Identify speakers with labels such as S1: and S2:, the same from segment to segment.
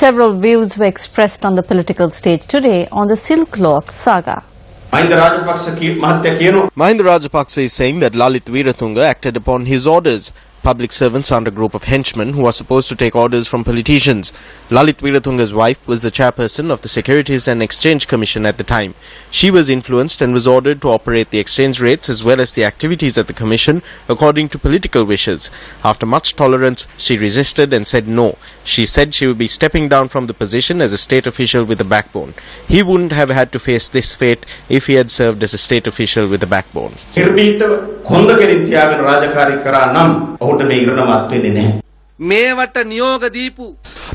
S1: Several views were expressed on the political stage today on the SIL Cloth Saga.
S2: Mahinda Rajapaksa is saying that Lalit Weerathunga acted upon his orders. Public servants are a group of henchmen who are supposed to take orders from politicians. Lalit Weerathunga's wife was the chairperson of the Securities and Exchange Commission at the time. She was influenced and was ordered to operate the exchange rates as well as the activities at the commission according to political wishes. After much tolerance, she resisted and said no. She said she would be stepping down from the position as a state official with a backbone. He wouldn't have had to face this fate if he had served as a state official with a backbone.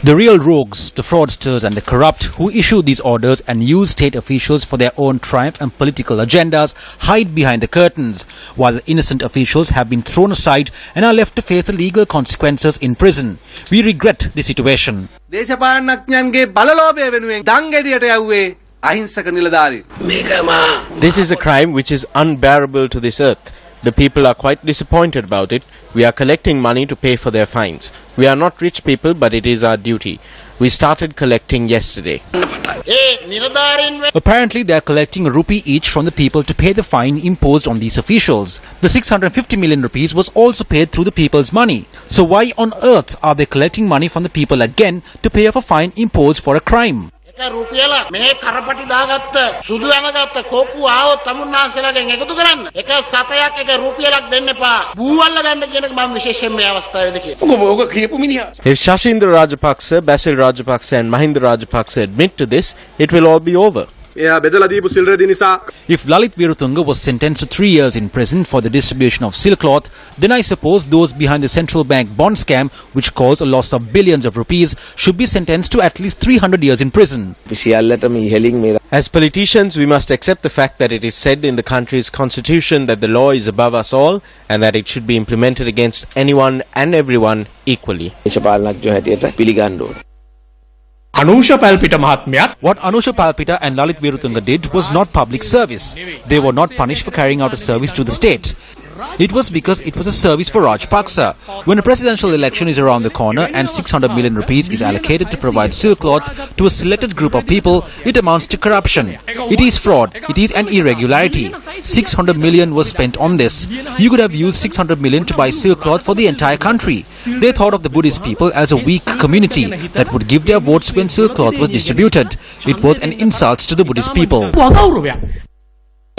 S3: The real rogues, the fraudsters and the corrupt who issue these orders and use state officials for their own triumph and political agendas hide behind the curtains, while the innocent officials have been thrown aside and are left to face the legal consequences in prison. We regret the situation.
S2: This is a crime which is unbearable to this earth. The people are quite disappointed about it. We are collecting money to pay for their fines. We are not rich people, but it is our duty. We started collecting yesterday.
S3: Apparently, they are collecting a rupee each from the people to pay the fine imposed on these officials. The 650 million rupees was also paid through the people's money. So why on earth are they collecting money from the people again to pay off a fine imposed for a crime?
S4: This
S2: If Shashindra Rajapaksa, Basil Rajapaksa and Mahinda Rajapaksa admit to this, it will all be over.
S3: If Lalit Weerathunga was sentenced to 3 years in prison for the distribution of silk cloth, then I suppose those behind the central bank bond scam, which caused a loss of billions of rupees, should be sentenced to at least 300 years in prison.
S2: As politicians, we must accept the fact that it is said in the country's constitution that the law is above us all and that it should be implemented against anyone and everyone equally.
S3: What Anusha Palpita and Lalit Weerathunga did was not public service. They were not punished for carrying out a service to the state. It was because it was a service for Rajapaksa. When a presidential election is around the corner and 600 million rupees is allocated to provide silk cloth to a selected group of people, it amounts to corruption. It is fraud. It is an irregularity. 600 million was spent on this. You could have used 600 million to buy silk cloth for the entire country. They thought of the Buddhist people as a weak community that would give their votes when silk cloth was distributed. It was an insult to the Buddhist people.